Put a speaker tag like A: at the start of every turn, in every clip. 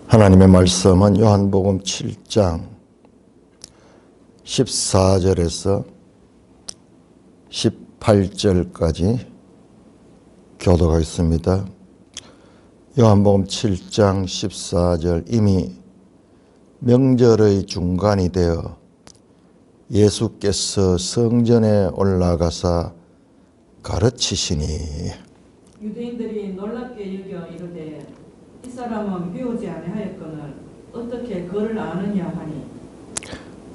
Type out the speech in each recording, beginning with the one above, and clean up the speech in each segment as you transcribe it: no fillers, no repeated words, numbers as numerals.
A: 하나님의 말씀은 요한복음 7장 14절에서 18절까지 교도가 있습니다. 요한복음 7장 14절, 이미 명절의 중간이 되어 예수께서 성전에 올라가사 가르치시니
B: 유대인들이 놀랍게 여겨 이르되 이 사람은 배우지 아니하였거늘 어떻게 그를 아느냐 하니,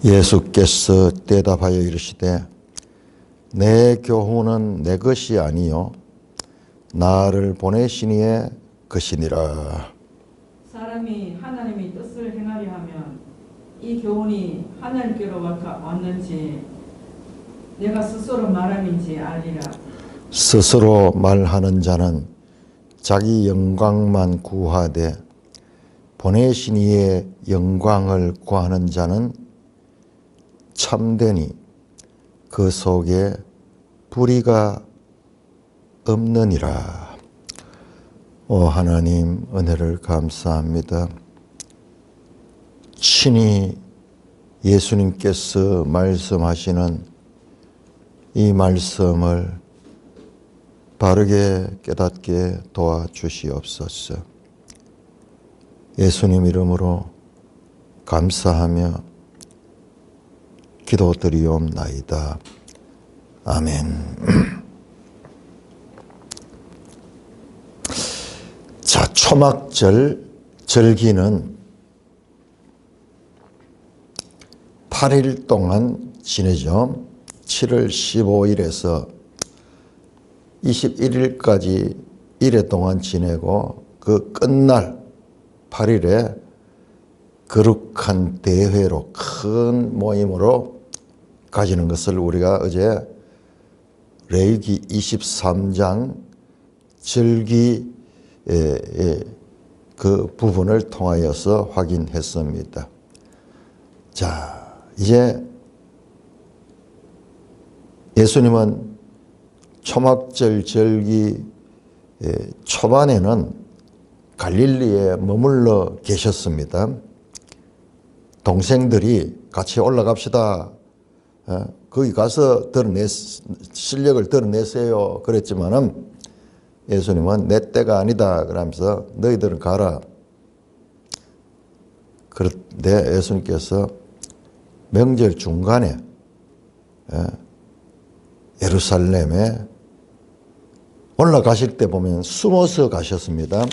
A: 예수께서 대답하여 이르시되 내 교훈은 내 것이 아니요 나를 보내신 이의 것이니라.
B: 사람이 하나님의 뜻을 행하려 하면 이 교훈이 하나님께로 왔는지 내가 스스로 말함인지 알리라.
A: 스스로 말하는 자는 자기 영광만 구하되 보내신 이의 영광을 구하는 자는 참되니 그 속에 불의가 없느니라. 오 하나님, 은혜를 감사합니다. 친히 예수님께서 말씀하시는 이 말씀을 바르게 깨닫게 도와주시옵소서. 예수님 이름으로 감사하며 기도드리옵나이다. 아멘. 자, 초막절 절기는 8일 동안 지내죠. 7월 15일에서 21일까지 1회 동안 지내고 그 끝날 8일에 거룩한 대회로 큰 모임으로 가지는 것을 우리가 어제 레위기 23장 절기 그 부분을 통하여서 확인했습니다. 자, 이제 예수님은 초막절 절기 초반에는 갈릴리에 머물러 계셨습니다. 동생들이 같이 올라갑시다. 거기 가서 실력을 드러내세요. 그랬지만은 예수님은 내 때가 아니다. 그러면서 너희들은 가라. 그런데 예수님께서 명절 중간에 예루살렘에 올라가실 때 보면 숨어서 가셨습니다.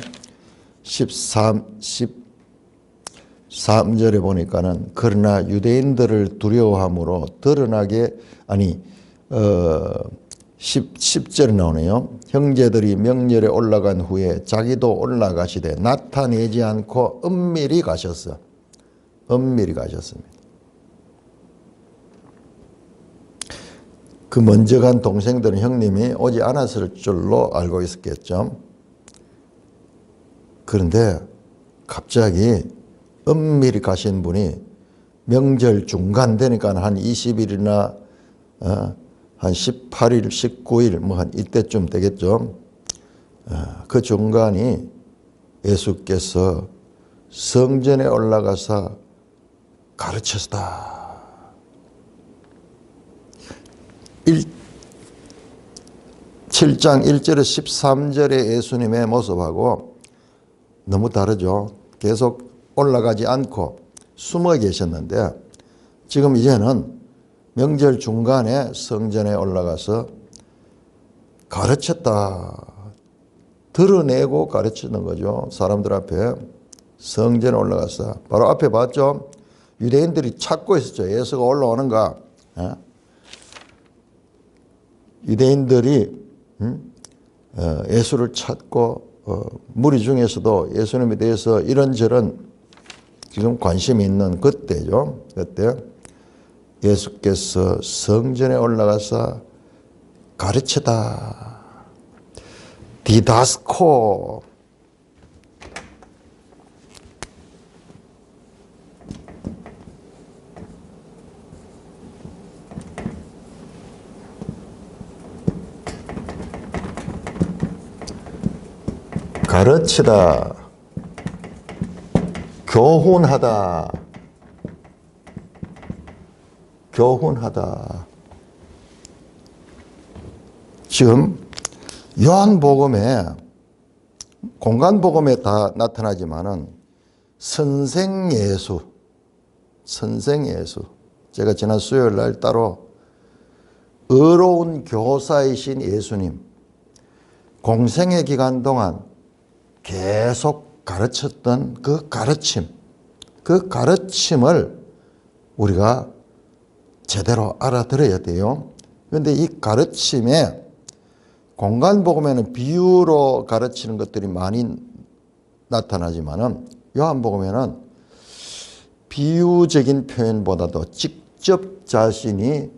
A: 13절에 보니까는 그러나 유대인들을 두려워함으로 드러나게 10절에 나오네요. 형제들이 명절에 올라간 후에 자기도 올라가시되 나타내지 않고 은밀히 가셨어. 은밀히 가셨습니다. 그 먼저 간 동생들은 형님이 오지 않았을 줄로 알고 있었겠죠. 그런데 갑자기 은밀히 가신 분이 명절 중간 되니까 한 20일이나 한 18일, 19일 뭐 한 이때쯤 되겠죠. 그 중간이 예수께서 성전에 올라가서 가르쳤다. 7장 1절에 13절의 예수님의 모습하고 너무 다르죠. 계속 올라가지 않고 숨어 계셨는데 지금 이제는 명절 중간에 성전에 올라가서 가르쳤다. 드러내고 가르치는 거죠. 사람들 앞에 성전에 올라가서. 바로 앞에 봤죠. 유대인들이 찾고 있었죠. 예수가 올라오는가. 유대인들이 예수를 찾고 무리 중에서도 예수님에 대해서 이런저런 지금 관심이 있는 그때죠. 그때 예수께서 성전에 올라가서 가르치다. 디다스코. 가르치다. 교훈하다. 교훈하다. 지금 요한복음에 공간복음에 다 나타나지만은 선생예수, 선생예수. 제가 지난 수요일 날 따로 의로운 교사이신 예수님, 공생의 기간 동안 계속 가르쳤던 그 가르침을 우리가 제대로 알아들어야 돼요. 그런데 이 가르침에 공간복음에는 비유로 가르치는 것들이 많이 나타나지만은 요한복음에는 비유적인 표현보다도 직접 자신을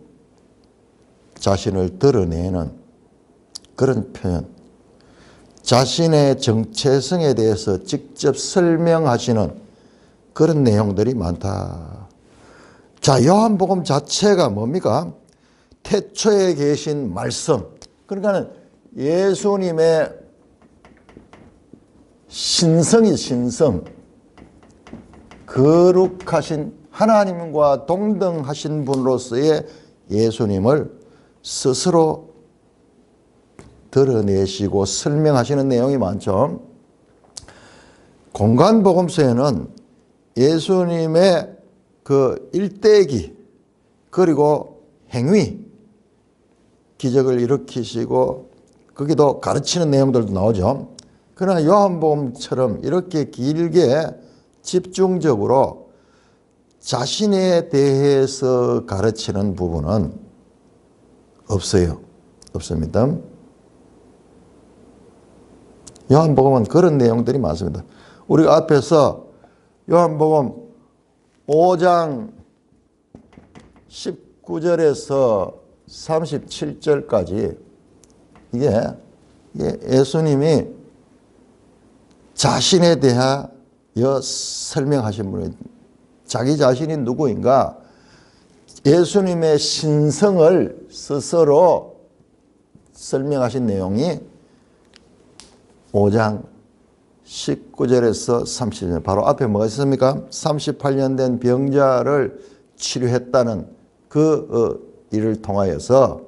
A: 드러내는 그런 표현, 자신의 정체성에 대해서 직접 설명하시는 그런 내용들이 많다. 자, 요한복음 자체가 뭡니까? 태초에 계신 말씀. 그러니까는 예수님의 신성이 신성. 거룩하신 하나님과 동등하신 분으로서의 예수님을 스스로 드러내시고 설명하시는 내용이 많죠. 공간복음서에는 예수님의 그 일대기 그리고 행위, 기적을 일으키시고 거기도 가르치는 내용들도 나오죠. 그러나 요한복음처럼 이렇게 길게 집중적으로 자신에 대해서 가르치는 부분은 없어요. 없습니다. 요한복음은 그런 내용들이 많습니다. 우리가 앞에서 요한복음 5장 19절에서 37절까지 이게 예수님이 자신에 대하여 설명하신 분이 자기 자신이 누구인가 예수님의 신성을 스스로 설명하신 내용이 5장 19절에서 30절 바로 앞에 뭐가 있습니까? 38년 된 병자를 치료했다는 그 일을 통하여서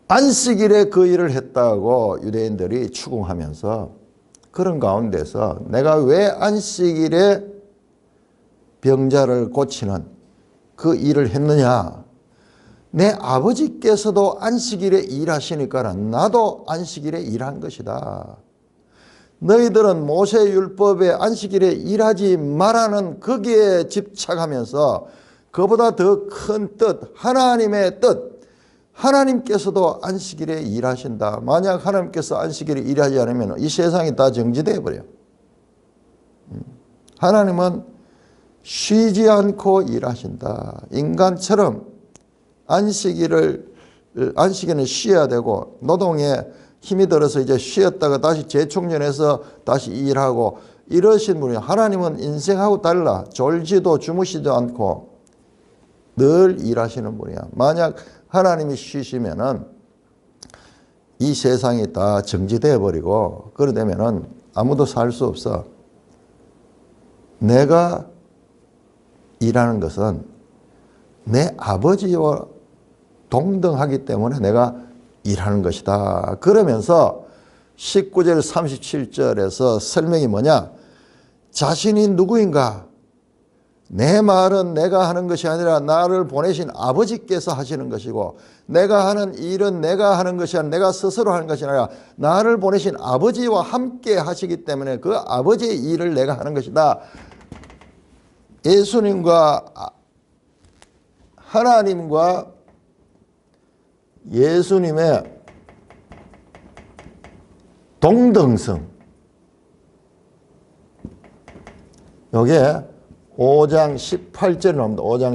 A: 안식일에 그 일을 했다고 유대인들이 추궁하면서 그런 가운데서 내가 왜 안식일에 병자를 고치는 그 일을 했느냐? 내 아버지께서도 안식일에 일하시니까 나도 안식일에 일한 것이다. 너희들은 모세율법에 안식일에 일하지 말라는 거기에 집착하면서 그보다 더 큰 뜻, 하나님의 뜻, 하나님께서도 안식일에 일하신다. 만약 하나님께서 안식일에 일하지 않으면 이 세상이 다 정지되어 버려요. 하나님은 쉬지 않고 일하신다. 인간처럼 안식일에는 쉬어야 되고 노동에 힘이 들어서 이제 쉬었다가 다시 재충전해서 다시 일하고 이러신 분이 하나님은 인생하고 달라. 졸지도 주무시지도 않고 늘 일하시는 분이야. 만약 하나님이 쉬시면은 이 세상이 다 정지되어 버리고 그러되면은 아무도 살 수 없어. 내가 일하는 것은 내 아버지와 동등하기 때문에 내가 일하는 것이다. 그러면서 19절 37절에서 설명이 뭐냐? 자신이 누구인가? 내 말은 내가 하는 것이 아니라 나를 보내신 아버지께서 하시는 것이고 내가 하는 일은 내가 하는 것이 아니라 내가 스스로 하는 것이 아니라 나를 보내신 아버지와 함께 하시기 때문에 그 아버지의 일을 내가 하는 것이다. 예수님과 하나님과 예수님의 동등성. 여기에 5장 18절에 나옵니다. 5장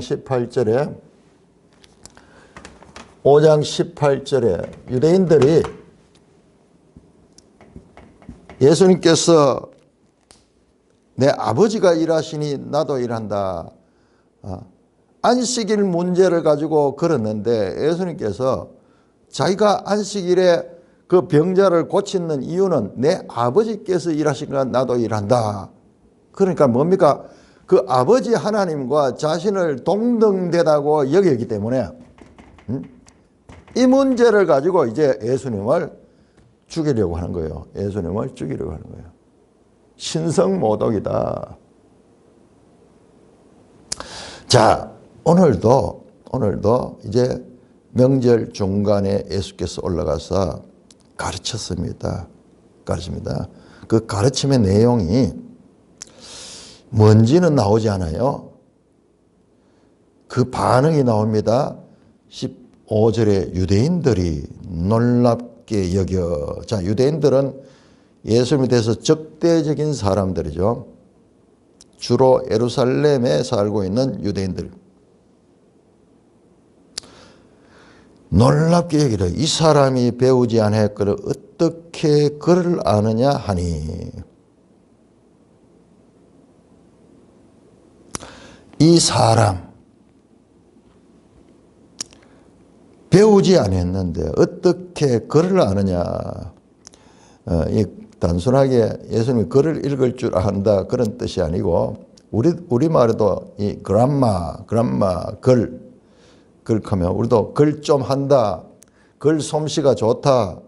A: 18절에 유대인들이 예수님께서 내 아버지가 일하시니 나도 일한다. 안식일 문제를 가지고 걸었는데 예수님께서 자기가 안식일에 그 병자를 고치는 이유는 내 아버지께서 일하시니까 나도 일한다. 그러니까 뭡니까? 그 아버지 하나님과 자신을 동등되다고 여기기 때문에 이 문제를 가지고 이제 예수님을 죽이려고 하는 거예요. 예수님을 죽이려고 하는 거예요. 신성모독이다. 자, 오늘도 이제 명절 중간에 예수께서 올라가서 가르쳤습니다. 가르칩니다. 그 가르침의 내용이 뭔지는 나오지 않아요. 그 반응이 나옵니다. 15절에 유대인들이 놀랍게 여겨. 자, 유대인들은 예수님에 대해서 적대적인 사람들이죠. 주로 예루살렘에 살고 있는 유대인들. 놀랍게 여기라. 이 사람이 배우지 아니하였거늘 어떻게 그를 아느냐 하니. 이 사람 배우지 않았는데 어떻게 글을 아느냐. 이 단순하게 예수님이 글을 읽을 줄 안다 그런 뜻이 아니고 우리말에도 이 그람마 글 하면 우리도 글 좀 한다, 글 솜씨가 좋다,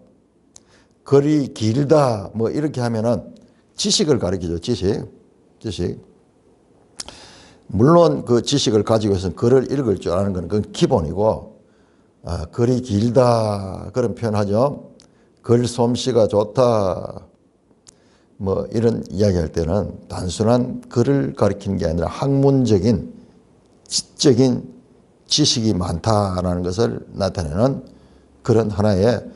A: 글이 길다 뭐 이렇게 하면은 지식을 가리키죠. 지식. 물론 그 지식을 가지고 있어서 글을 읽을 줄 아는 건 그건 기본이고, 글이 길다 그런 표현하죠. 글 솜씨가 좋다 뭐 이런 이야기할 때는 단순한 글을 가리키는 게 아니라 학문적인 지적인 지식이 많다라는 것을 나타내는 그런 하나의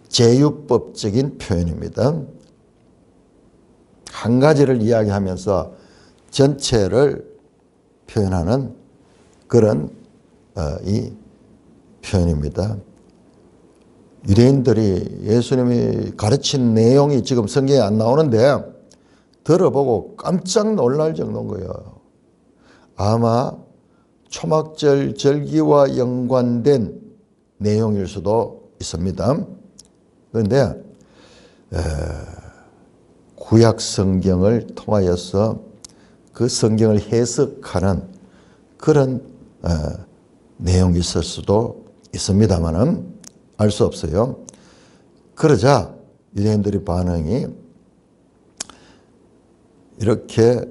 A: 제유법적인 표현입니다. 한 가지를 이야기하면서 전체를 표현하는 그런 이 표현입니다. 유대인들이 예수님이 가르친 내용이 지금 성경에 안 나오는데 들어보고 깜짝 놀랄 정도인 거예요. 아마 초막절 절기와 연관된 내용일 수도 있습니다. 그런데 구약 성경을 통하여서 그 성경을 해석하는 그런 내용이 있을 수도 있습니다만은 알 수 없어요. 그러자 유대인들의 반응이 이렇게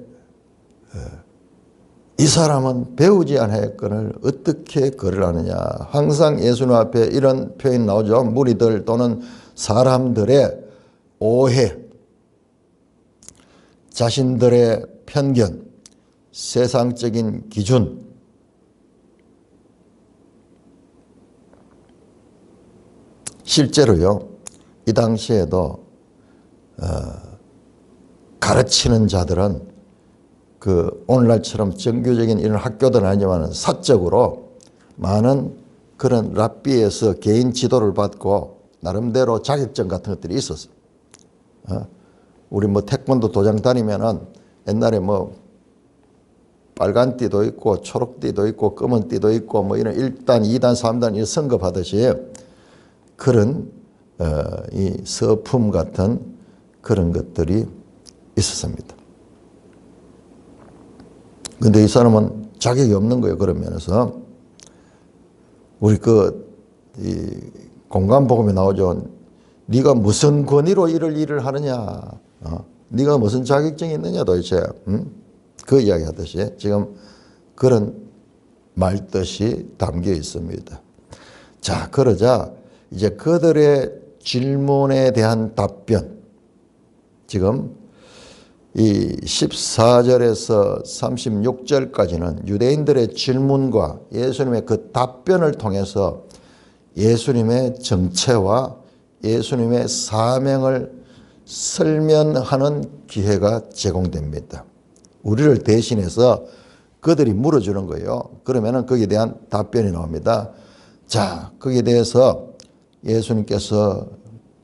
A: 이 사람은 배우지 아니하였거늘 어떻게 글을 아느냐. 항상 예수님 앞에 이런 표현이 나오죠. 무리들 또는 사람들의 오해, 자신들의 편견, 세상적인 기준, 실제로요, 이 당시에도 가르치는 자들은 그 오늘날처럼 정규적인 이런 학교들은 아니지만 사적으로 많은 그런 랍비에서 개인 지도를 받고 나름대로 자격증 같은 것들이 있었어요. 우리 뭐 태권도 도장 다니면은 옛날에 뭐 빨간 띠도 있고 초록 띠도 있고 검은 띠도 있고 뭐 이런 1단, 2단, 3단 이런 성급하듯이 그런 이 서품 같은 그런 것들이 있었습니다. 근데 이 사람은 자격이 없는 거예요. 그런 면에서 우리 이 공간복음에 나오죠. 네가 무슨 권위로 일을 하느냐, 네가 무슨 자격증이 있느냐 도대체, 그 이야기하듯이 지금 그런 말뜻이 담겨 있습니다. 자, 그러자 이제 그들의 질문에 대한 답변, 지금 이 14절에서 36절까지는 유대인들의 질문과 예수님의 그 답변을 통해서 예수님의 정체와 예수님의 사명을 설명하는 기회가 제공됩니다. 우리를 대신해서 그들이 물어주는 거예요. 그러면은 거기에 대한 답변이 나옵니다. 자, 거기에 대해서 예수님께서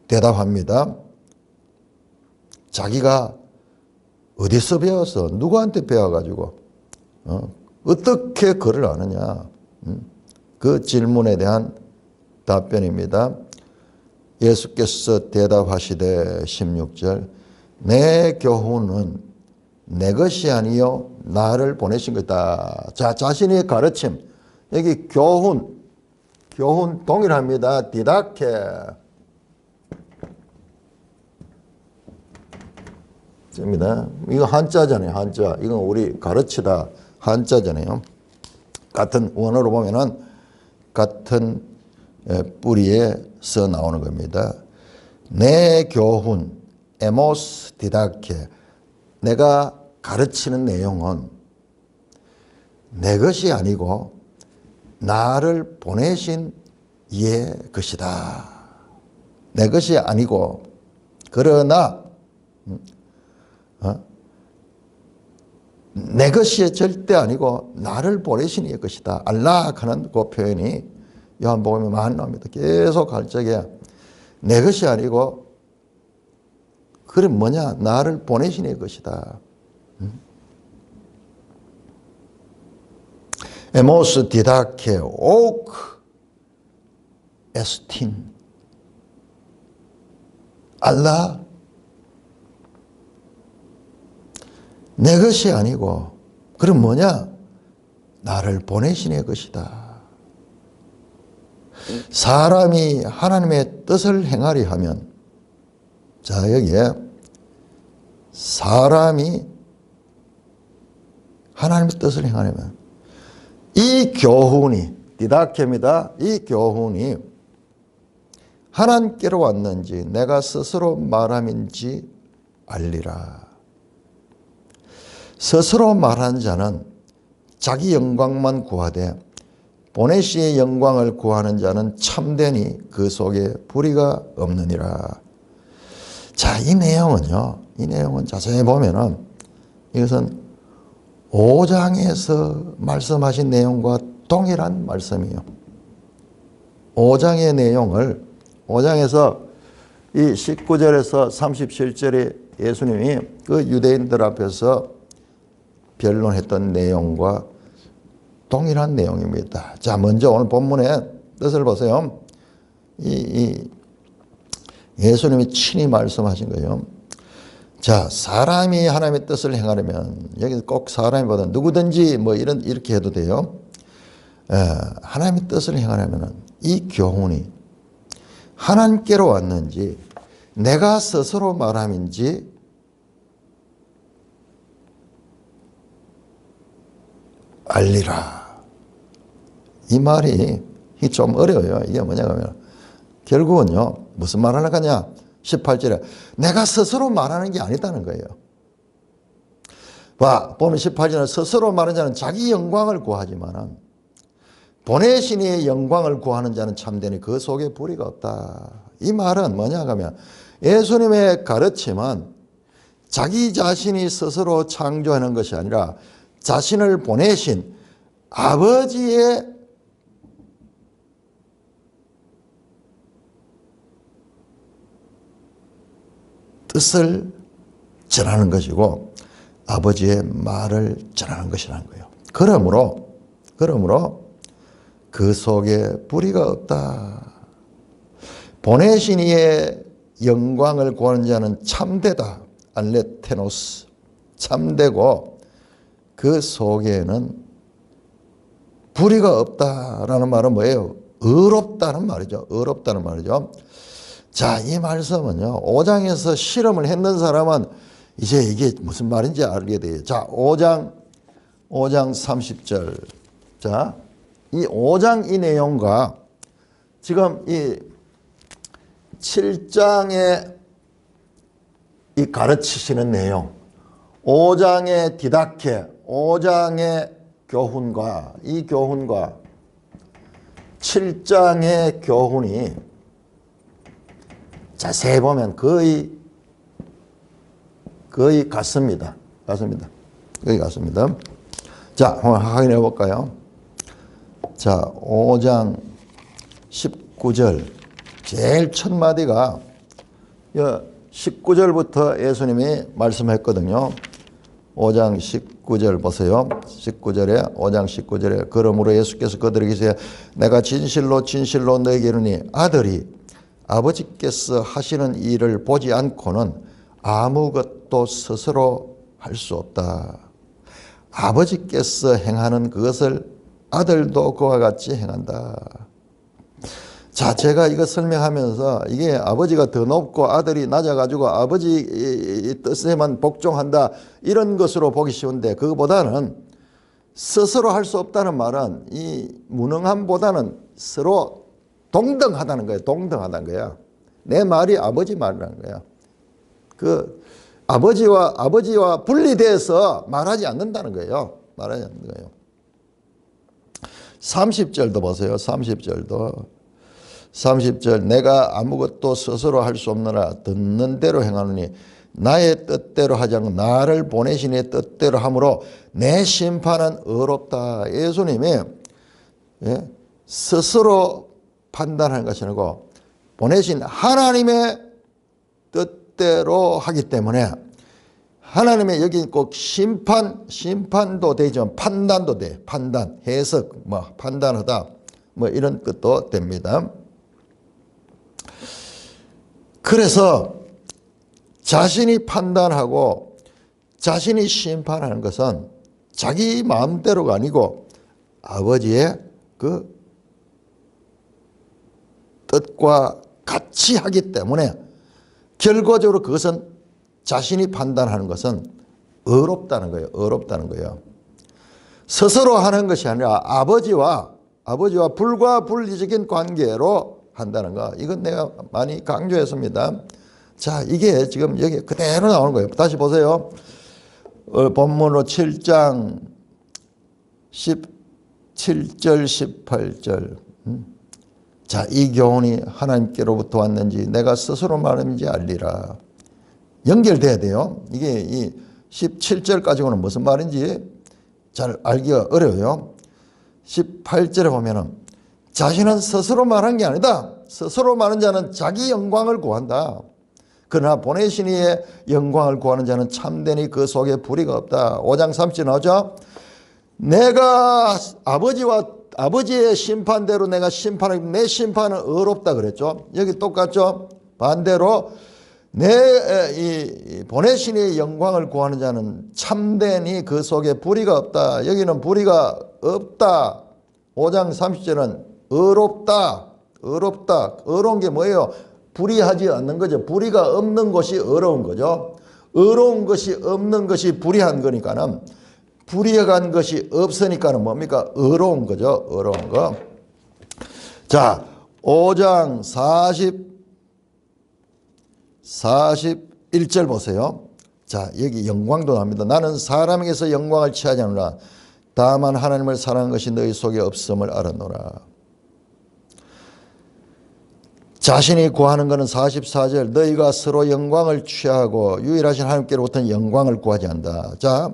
A: 대답합니다. 자기가 어디서 배워서 누구한테 배워가지고 어떻게 글을 아느냐, 그 질문에 대한 답변입니다. 예수께서 대답하시되 16절 내 교훈은 내 것이 아니요 나를 보내신 것이다. 자, 자신의 가르침. 여기 교훈 동일합니다. 디다케. 입니다. 이거 한자잖아요. 한자. 이건 우리 가르치다 한자잖아요. 같은 원어로 보면은 같은 뿌리에서 나오는 겁니다. 내 교훈, 에모스 디다케. 내가 가르치는 내용은 내 것이 아니고 나를 보내신 이의 것이다. 내 것이 아니고 그러나 내 것이 절대 아니고 나를 보내신 이의 것이다. 알락 하는 그 표현이 요한복음에 많이 나옵니다. 계속 갈 적에 내 것이 아니고 그래 뭐냐? 나를 보내신 이의 것이다. 에모스 디다케 오크 에스틴 알라 내 것이 아니고 그럼 뭐냐? 나를 보내신 이의 것이다. 사람이 하나님의 뜻을 행하리 하면 자 여기에 사람이 하나님의 뜻을 행하려면 이 교훈이 디다케입니다. 이 교훈이 하나님께로 왔는지 내가 스스로 말함인지 알리라. 스스로 말한 자는 자기 영광만 구하되 보내시의 영광을 구하는 자는 참되니 그 속에 불의가 없느니라. 자, 이 내용은 자세히 보면은 이것은 5장에서 말씀하신 내용과 동일한 말씀이에요. 5장의 내용을 5장에서 이 19절에서 37절에 예수님이 그 유대인들 앞에서 변론했던 내용과 동일한 내용입니다. 자, 먼저 오늘 본문의 뜻을 보세요. 예수님이 친히 말씀하신 거예요. 자, 사람이 하나님의 뜻을 행하려면 여기 꼭 사람이보다 누구든지 뭐 이렇게 해도 돼요. 하나님의 뜻을 행하려면 이 교훈이 하나님께로 왔는지 내가 스스로 말함인지 알리라. 이 말이 좀 어려워요. 이게 뭐냐면 결국은요 무슨 말 하는 거냐 18절에 내가 스스로 말하는 게 아니다는 거예요. 보면 18절에 스스로 말하는 자는 자기 영광을 구하지만 보내신 이의 영광을 구하는 자는 참되니 그 속에 불의가 없다. 이 말은 뭐냐 하면 예수님의 가르침은 자기 자신이 스스로 창조하는 것이 아니라 자신을 보내신 아버지의 뜻을 전하는 것이고 아버지의 말을 전하는 것이라는 거예요. 그러므로 그 속에 불의가 없다. 보내신 이의 영광을 구하는 자는 참되다. 알레테노스 참되고 그 속에는 불의가 없다라는 말은 뭐예요? 의롭다는 말이죠. 의롭다는 말이죠. 자, 이 말씀은요 5장에서 실험을 했는 사람은 이제 이게 무슨 말인지 알게 돼요. 자, 5장 30절. 자, 이 5장 이 내용과 지금 이 7장에 이 가르치시는 내용, 5장의 디다케, 5장의 교훈과 이 교훈과 7장의 교훈이 자세히 보면 거의 같습니다. 거의 같습니다. 자, 한번 확인해 볼까요? 자, 5장 19절 제일 첫 마디가 19절부터 예수님이 말씀했거든요. 5장 19절 보세요. 5장 19절에 그러므로 예수께서 그들에게 내가 진실로 너에게 이르니 아들이 아버지께서 하시는 일을 보지 않고는 아무것도 스스로 할 수 없다. 아버지께서 행하는 그것을 아들도 그와 같이 행한다. 자, 제가 이거 설명하면서 이게 아버지가 더 높고 아들이 낮아가지고 아버지 뜻에만 복종한다 이런 것으로 보기 쉬운데, 그거보다는 스스로 할 수 없다는 말은 이 무능함보다는 서로 동등하다는 거예요. 동등하다는 거야. 내 말이 아버지 말이라는 거야. 그 아버지와 분리돼서 말하지 않는다는 거예요. 말하지 않는 거예요. 30절도 보세요. 30절 내가 아무것도 스스로 할 수 없느라 듣는 대로 행하노니 나의 뜻대로 하지 않고 나를 보내신 이의 뜻대로 함으로 내 심판은 의롭다. 예수님이 스스로 판단하는 것이 아니고 보내신 하나님의 뜻대로 하기 때문에, 하나님의 여기 꼭 심판도 되지만 판단도 돼. 판단, 해석, 판단하다 이런 뜻도 됩니다. 그래서 자신이 판단하고 자신이 심판하는 것은 자기 마음대로가 아니고 아버지의 그 뜻과 같이 하기 때문에 결과적으로 그것은 자신이 판단하는 것은 의롭다는 거예요. 의롭다는 거예요. 스스로 하는 것이 아니라 아버지와 불가분리적인 관계로 한다는 거. 이건 내가 많이 강조했습니다. 자, 이게 지금 여기 그대로 나오는 거예요. 다시 보세요. 본문으로 7장 17절 18절. 자, 이 교훈이 하나님께로부터 왔는지 내가 스스로 말하는지 알리라. 연결돼야 돼요. 이게 이 17절까지는 무슨 말인지 잘 알기가 어려워요. 18절에 보면은 자신은 스스로 말한 게 아니다. 스스로 말하는 자는 자기 영광을 구한다. 그러나 보내신 이의 영광을 구하는 자는 참되니 그 속에 불의가 없다. 5장 30절 나오죠. 내가 아버지의 심판대로 내가 심판하기, 내 심판은 의롭다 그랬죠. 여기 똑같죠. 반대로 이 보내신 이의 영광을 구하는 자는 참되니 그 속에 불의가 없다. 여기는 불의가 없다. 5장 30절은 의롭다. 의로운 게 뭐예요? 불의하지 않는 거죠. 불의가 없는 것이 의로운 거죠. 의로운 것이 없는 것이 불의한 거니까는, 불의한 것이 없으니까는 뭡니까? 의로운 거죠. 의로운 거. 자, 5장 41절 보세요. 자, 여기 영광도 나옵니다. 나는 사람에게서 영광을 취하지 않노라. 다만 하나님을 사랑하는 것이 너희 속에 없음을 알았노라. 자신이 구하는 것은 44절 너희가 서로 영광을 취하고 유일하신 하나님께로부터 영광을 구하지 않는다. 자,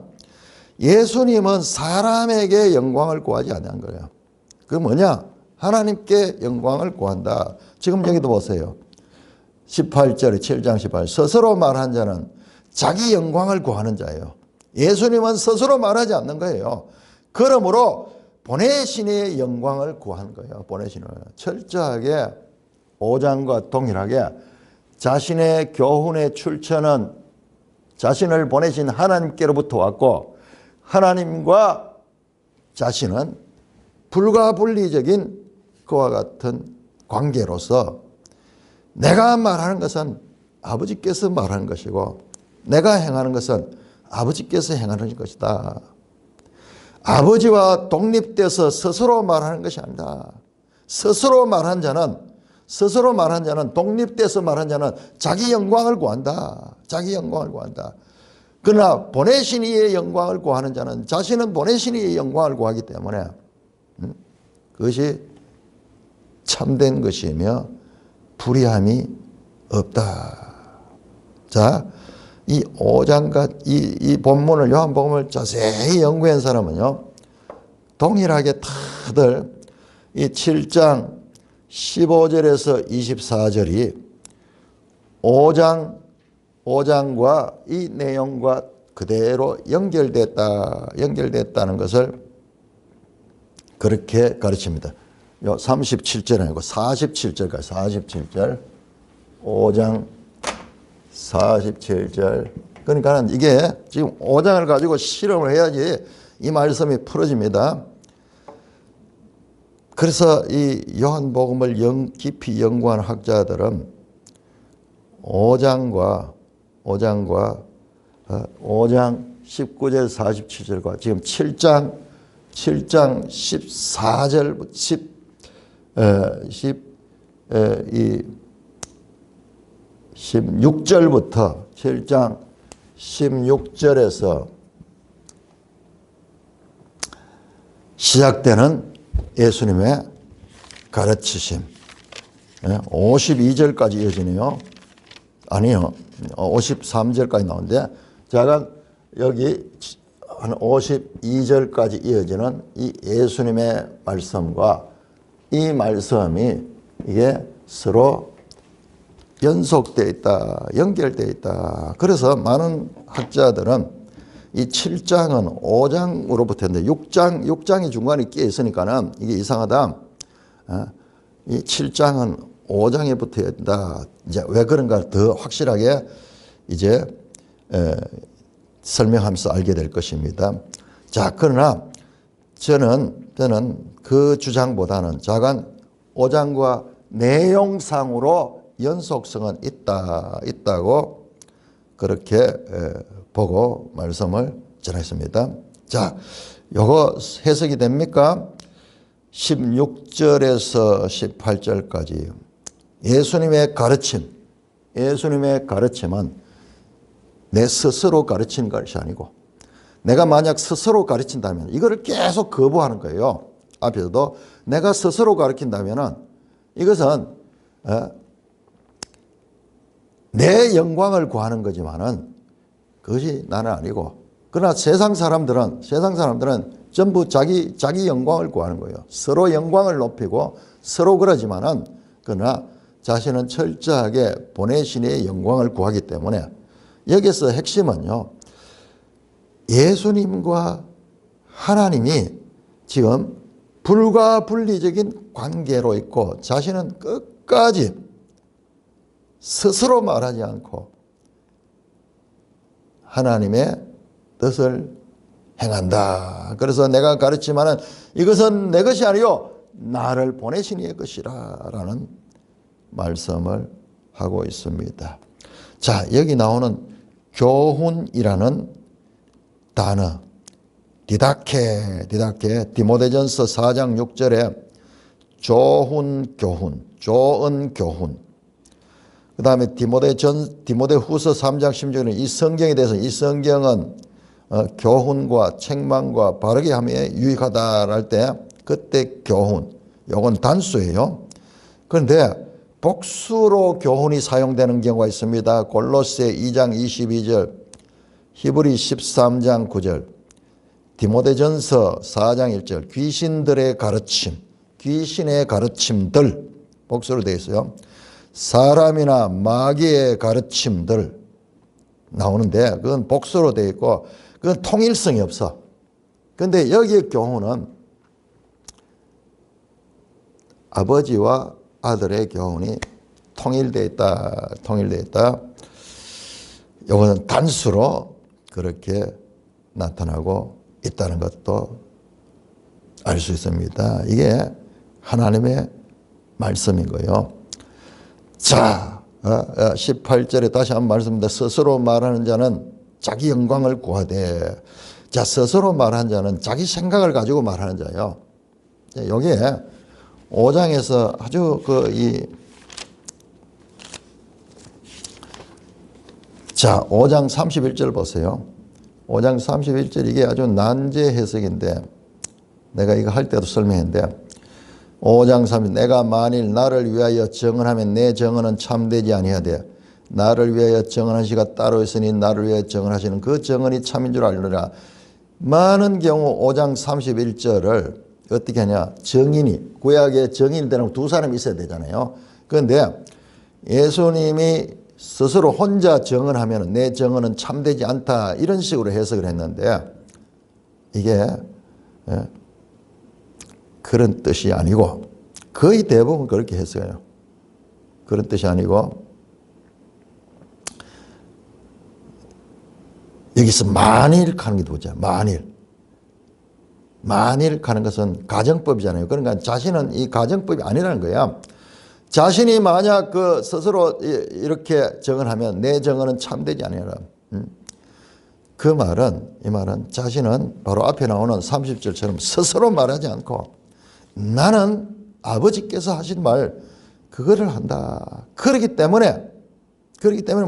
A: 예수님은 사람에게 영광을 구하지 않는 거예요. 그 뭐냐? 하나님께 영광을 구한다. 지금 여기도 보세요. 18절에 7장 18절 스스로 말한 자는 자기 영광을 구하는 자예요. 예수님은 스스로 말하지 않는 거예요. 그러므로 보내신 이의 영광을 구하는 거예요. 보내신 이의 철저하게 5장과 동일하게 자신의 교훈의 출처는 자신을 보내신 하나님께로부터 왔고, 하나님과 자신은 불가분리적인 그와 같은 관계로서 내가 말하는 것은 아버지께서 말하는 것이고 내가 행하는 것은 아버지께서 행하는 것이다. 아버지와 독립돼서 스스로 말하는 것이 아니다. 스스로 말한 자는 독립돼서 말한 자는 자기 영광을 구한다. 자기 영광을 구한다. 그러나 보내신 이의 영광을 구하는 자는 자신은 보내신 이의 영광을 구하기 때문에 그것이 참된 것이며 불의함이 없다. 자, 이 5장과 이 본문을, 요한복음을 자세히 연구한 사람은요, 동일하게 다들 이 7장 15절에서 24절이 5장과 이 내용과 그대로 연결됐다는 것을 그렇게 가르칩니다. 요 37절 아니고 47절까지 47절 5장 47절 그러니까 이게 지금 5장을 가지고 실험을 해야지 이 말씀이 풀어집니다. 그래서 이 요한복음을 깊이 연구한 학자들은 5장 19절 47절과 지금 7장 14절 16절부터 7장 16절에서 시작되는 예수님의 가르치심 52절까지 이어지네요. 아니요. 53절까지 나오는데 제가 여기 한 52절까지 이어지는 이 예수님의 말씀과 이 말씀이 이게 서로 연속되어 있다, 연결되어 있다. 그래서 많은 학자들은 이 7장은 5장으로부터 했는데 6장이 중간에 끼어 있으니까는 이게 이상하다. 이 7장은 5장에 붙어야 된다. 이제 왜 그런가 더 확실하게 이제 설명하면서 알게 될 것입니다. 자, 그러나 저는 그 주장보다는 자간 5장과 내용상으로 연속성은 있다고 그렇게 보고 말씀을 전했습니다. 자, 요거 해석이 됩니까? 16절에서 18절까지 예수님의 가르침은 내 스스로 가르치는 것이 아니고 내가 만약 스스로 가르친다면 이거를 계속 거부하는 거예요. 앞에서도 내가 스스로 가르친다면 이것은 내 영광을 구하는 거지만은 그것이 나는 아니고 그러나 세상 사람들은 전부 자기 영광을 구하는 거예요. 서로 영광을 높이고 서로 그러지만은 그러나 자신은 철저하게 보내신 이의 영광을 구하기 때문에 여기서 핵심은요. 예수님과 하나님이 지금 불가분리적인 관계로 있고 자신은 끝까지 스스로 말하지 않고 하나님의 뜻을 행한다. 그래서 내가 가르치면은 이것은 내 것이 아니요 나를 보내신 이의 것이라 라는 말씀을 하고 있습니다. 자, 여기 나오는 교훈이라는 단어 디다케 디모데전서 4장 6절에 좋은 교훈 그 다음에 디모데후서 3장 16절에 이 성경에 대해서 이 성경은 교훈과 책망과 바르게 함에 유익하다를 할 때 그때 교훈 요건 단수예요. 그런데 복수로 교훈이 사용되는 경우가 있습니다. 골로새 2장 22절 히브리 13장 9절 디모데전서 4장 1절 귀신의 가르침들 복수로 되어 있어요. 사람이나 마귀의 가르침들 나오는데 그건 복수로 되어 있고 그건 통일성이 없어. 그런데 여기의 교훈은 아버지와 아들의 교훈이 통일되어 있다. 이거는 단수로 그렇게 나타나고 있다는 것도 알 수 있습니다. 이게 하나님의 말씀인 거예요. 자, 18절에 다시 한번 말씀드립니다. 스스로 말하는 자는 자기 영광을 구하되 자, 스스로 말하는 자는 자기 생각을 가지고 말하는 자예요. 여기에 5장에서 아주 자, 5장 31절 보세요. 5장 31절 이게 아주 난제 해석인데 내가 이거 할 때도 설명했는데 5장 30절 내가 만일 나를 위하여 정언하면 내 정언은 참되지 아니하되 나를 위하여 정언한 시가 따로 있으니 나를 위하여 정언하시는 그 정언이 참인 줄 알리라. 많은 경우 5장 31절을 어떻게 하냐 구약의 정인이 되는 두 사람이 있어야 되잖아요. 그런데 예수님이 스스로 혼자 정언하면 내 정언은 참되지 않다 이런 식으로 해석을 했는데 이게 그런 뜻이 아니고 거의 대부분 그렇게 해석해요. 그런 뜻이 아니고 여기서 만일 가는 게 도죠. 만일. 만일 가는 것은 가정법이잖아요. 그러니까 자신은 이 가정법이 아니라는 거야. 자신이 만약 그 스스로 이렇게 정언하면 내 정언은 참되지 아니하라. 그 말은, 이 말은 자신은 바로 앞에 나오는 30절처럼 스스로 말하지 않고 나는 아버지께서 하신 말 그거를 한다. 그렇기 때문에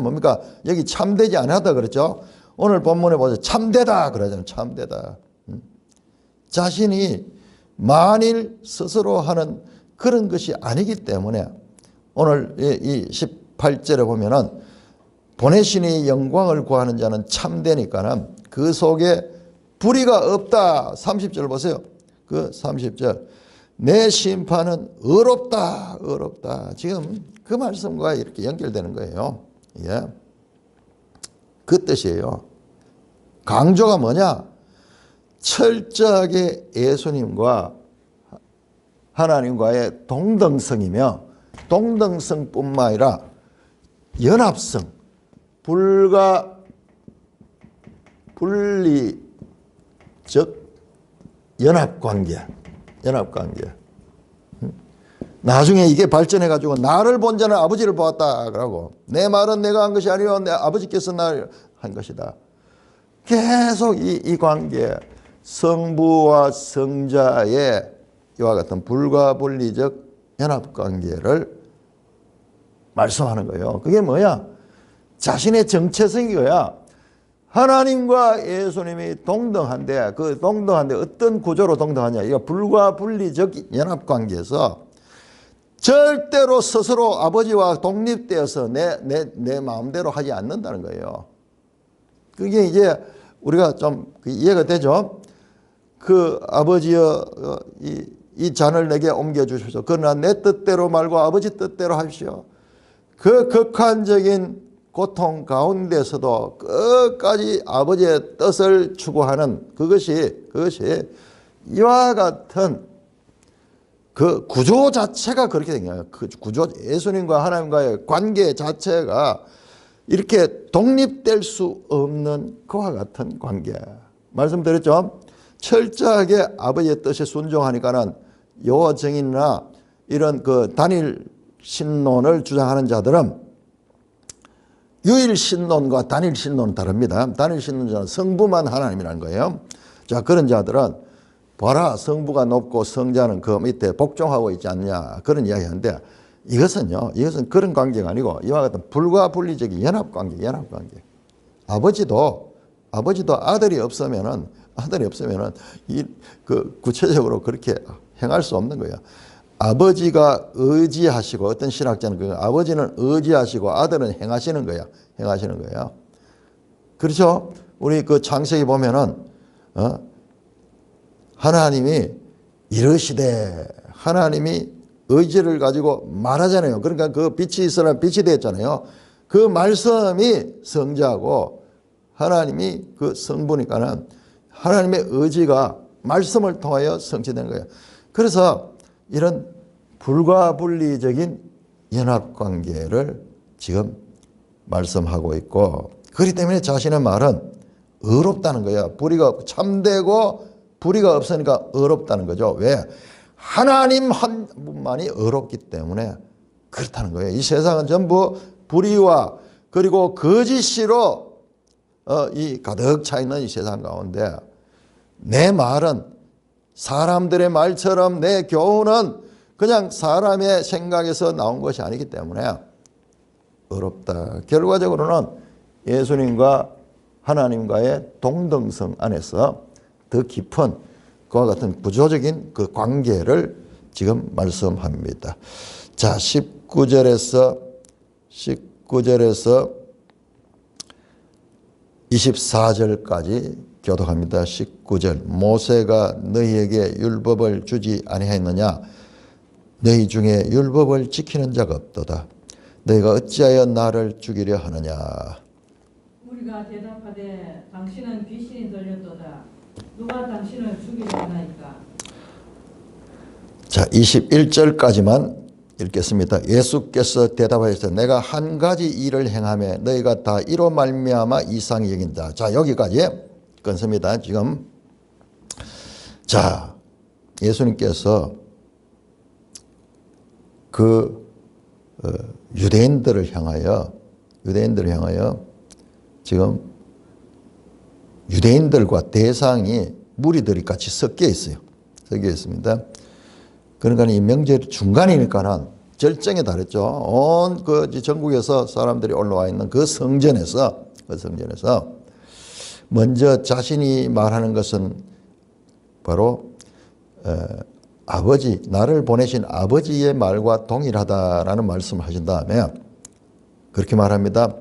A: 뭡니까? 여기 참되지 아니하다 그랬죠. 오늘 본문에 보세요. 참되다 그러잖아요. 참되다. 자신이 만일 스스로 하는 그런 것이 아니기 때문에 오늘 이 18절에 보면은 보내시니 영광을 구하는 자는 참되니까는 그 속에 불의가 없다. 30절 보세요. 그 30절. 내 심판은 의롭다. 의롭다. 지금 그 말씀과 이렇게 연결되는 거예요. 예. 그 뜻이에요. 강조가 뭐냐? 철저하게 예수님과 하나님과의 동등성이며 동등성뿐만 아니라 연합성, 분리적 연합관계. 나중에 이게 발전해가지고 나를 본 자는 아버지를 보았다 그러고 내 말은 내가 한 것이 아니요 내 아버지께서 나를 한 것이다. 계속 이 관계 성부와 성자의 이와 같은 불가분리적 연합관계를 말씀하는 거예요. 그게 뭐야? 자신의 정체성이고야. 하나님과 예수님이 동등한데 그 동등한데 어떤 구조로 동등하냐? 이거 불가분리적 연합관계에서 절대로 스스로 아버지와 독립되어서 내 마음대로 하지 않는다는 거예요. 그게 이제 우리가 좀 이해가 되죠? 그 아버지여 이 잔을 내게 옮겨주십시오. 그러나 내 뜻대로 말고 아버지 뜻대로 하십시오. 그 극한적인 고통 가운데서도 끝까지 아버지의 뜻을 추구하는 그것이 이와 같은 그 구조 자체가 그렇게 된 거예요. 그 구조, 예수님과 하나님과의 관계 자체가 이렇게 독립될 수 없는 그와 같은 관계. 말씀드렸죠? 철저하게 아버지의 뜻에 순종하니까는 여호와 증인이나 이런 그 단일 신론을 주장하는 자들은 유일 신론과 단일 신론은 다릅니다. 단일 신론자는 성부만 하나님이라는 거예요. 자, 그런 자들은 봐라, 성부가 높고 성자는 그 밑에 복종하고 있지 않냐 그런 이야기하는데 이것은 그런 관계가 아니고 이와 같은 불가분리적인 연합관계. 아버지도 아들이 없으면은 그 구체적으로 그렇게 행할 수 없는 거예요. 아버지가 의지하시고 어떤 신학자는 그 아버지는 의지하시고 아들은 행하시는 거야. 그렇죠? 우리 그 창세기 보면은 하나님이 이르시되 하나님이 의지를 가지고 말하잖아요. 그러니까 그 빛이 있으라 빛이 되었잖아요. 그 말씀이 성자고 하나님이 그 성부니까는 하나님의 의지가 말씀을 통하여 성취된 거예요. 그래서 이런 불가분리적인 연합관계를 지금 말씀하고 있고 그렇기 때문에 자신의 말은 의롭다는 거예요. 참되고 불의가 없으니까 의롭다는 거죠. 왜? 하나님 한 분만이 의롭기 때문에 그렇다는 거예요. 이 세상은 전부 불의와 그리고 거짓으로 이 가득 차 있는 이 세상 가운데 내 말은 사람들의 말처럼 내 교훈은 그냥 사람의 생각에서 나온 것이 아니기 때문에 어렵다. 결과적으로는 예수님과 하나님과의 동등성 안에서 더 깊은 그와 같은 구조적인 그 관계를 지금 말씀합니다. 자, 19절에서 24절까지 교독합니다. 19절. 모세가 너희에게 율법을 주지 아니하였느냐? 너희 중에 율법을 지키는 자가 없도다. 너희가 어찌하여 나를 죽이려 하느냐?
B: 우리가 대답하되 당신은 귀신이 들렸도다. 누가 당신을 죽이려 하나이까?
A: 자, 21절까지만 읽겠습니다. 예수께서 대답하셨어요. 내가 한 가지 일을 행하며 너희가 다 이로 말미암아 이상히 여긴다. 자, 여기까지 끊습니다. 지금 자, 예수님께서 그 유대인들을 향하여 지금 유대인들과 대상이 무리들이 같이 섞여 있어요. 섞여 있습니다. 그러니까 이 명절 중간이니까는 절정에 달했죠. 온 그 전국에서 사람들이 올라와 있는 그 성전에서 먼저 자신이 말하는 것은 바로 아버지, 나를 보내신 아버지의 말과 동일하다라는 말씀을 하신 다음에 그렇게 말합니다.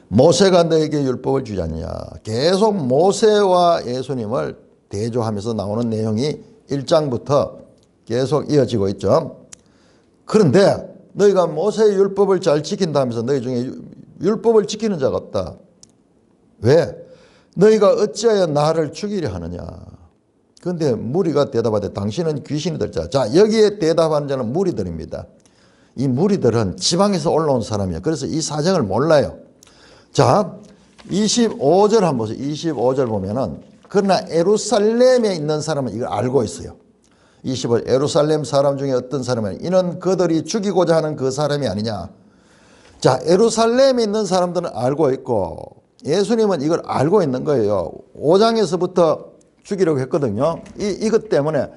A: 모세가 너에게 율법을 주지 않냐. 계속 모세와 예수님을 대조하면서 나오는 내용이 1장부터 계속 이어지고 있죠. 그런데 너희가 모세의 율법을 잘 지킨다면서 너희 중에 율법을 지키는 자가 없다. 왜? 너희가 어찌하여 나를 죽이려 하느냐. 그런데 무리가 대답하되 당신은 귀신이 될 자. 자, 여기에 대답하는 자는 무리들입니다. 이 무리들은 지방에서 올라온 사람이에요. 그래서 이 사정을 몰라요. 자, 25절 한번 보세요. 25절 보면은 그러나 예루살렘에 있는 사람은 이걸 알고 있어요. 25절 예루살렘 사람 중에 어떤 사람은 이는 그들이 죽이고자 하는 그 사람이 아니냐. 자, 예루살렘에 있는 사람들은 알고 있고 예수님은 이걸 알고 있는 거예요. 5장에서부터 죽이려고 했거든요. 이것 때문에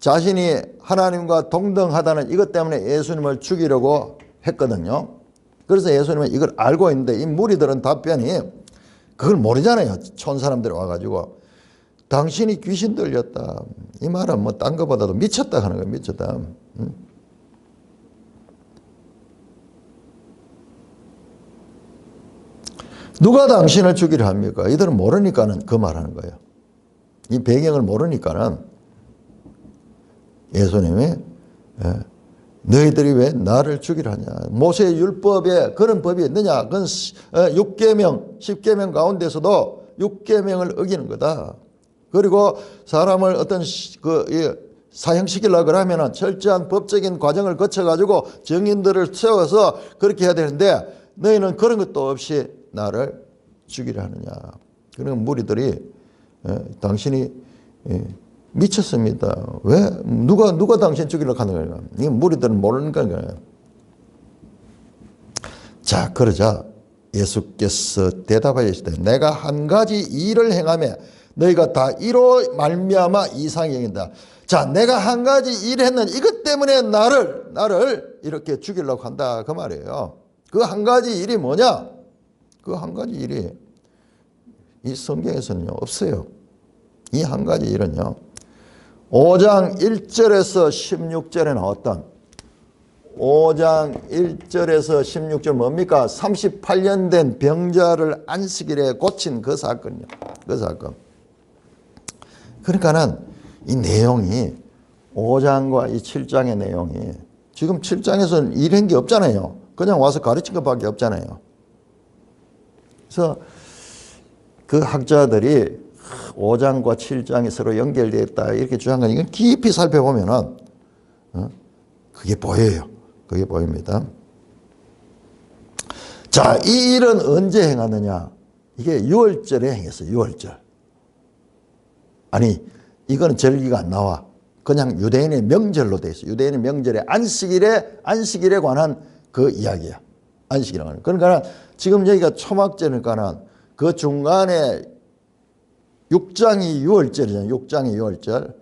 A: 자신이 하나님과 동등하다는 이것 때문에 예수님을 죽이려고 했거든요. 그래서 예수님은 이걸 알고 있는데 이 무리들은 답변이 그걸 모르잖아요. 촌 사람들이 와가지고 당신이 귀신 들렸다. 이 말은 뭐 딴 것보다도 미쳤다 하는 거예요. 미쳤다. 누가 당신을 죽이려 합니까? 이들은 모르니까는 그 말하는 거예요. 이 배경을 모르니까는 예수님이 너희들이 왜 나를 죽이려 하냐. 모세의 율법에 그런 법이 있느냐. 그건 6계명, 10계명 가운데서도 6계명을 어기는 거다. 그리고 사람을 어떤 사형시키려고 그러면은 철저한 법적인 과정을 거쳐가지고 증인들을 세워서 그렇게 해야 되는데 너희는 그런 것도 없이 나를 죽이려 하느냐. 그런 무리들이 당신이 미쳤습니다. 왜? 누가 당신 죽이려고 하는 거야? 이 무리들은 모르는 거예요. 자, 그러자 예수께서 대답하시되 내가 한 가지 일을 행하며 너희가 다 이로 말미암아 이상히 여긴다. 자, 내가 한 가지 일을 했는 이것 때문에 나를 이렇게 죽이려고 한다. 그 말이에요. 그 한 가지 일이 뭐냐? 그 한 가지 일이 이 성경에서는요 없어요. 이 한 가지 일은요 5장 1절에서 16절에 나왔던 5장 1절에서 16절 뭡니까? 38년 된 병자를 안식일에 고친 그 사건이요. 그 사건. 그러니까는 이 내용이 5장과 이 7장의 내용이 지금 7장에서는 이런 게 없잖아요. 그냥 와서 가르친 것밖에 없잖아요. 그래서 그 학자들이 5장과 7장이 서로 연결되어 있다 이렇게 주장한 건 이건 깊이 살펴보면은 그게 보여요. 그게 보입니다. 자, 이 일은 언제 행하느냐? 이게 6월절에 행했어요. 6월절. 아니, 이거는 절기가 안 나와. 그냥 유대인의 명절로 돼 있어요. 유대인의 명절에 안식일에 관한 그 이야기야. 안식일에 관한. 그러니까 지금 여기가 초막절이니까는 그 중간에 6장이 6월절이잖아요. 6장이 6월절.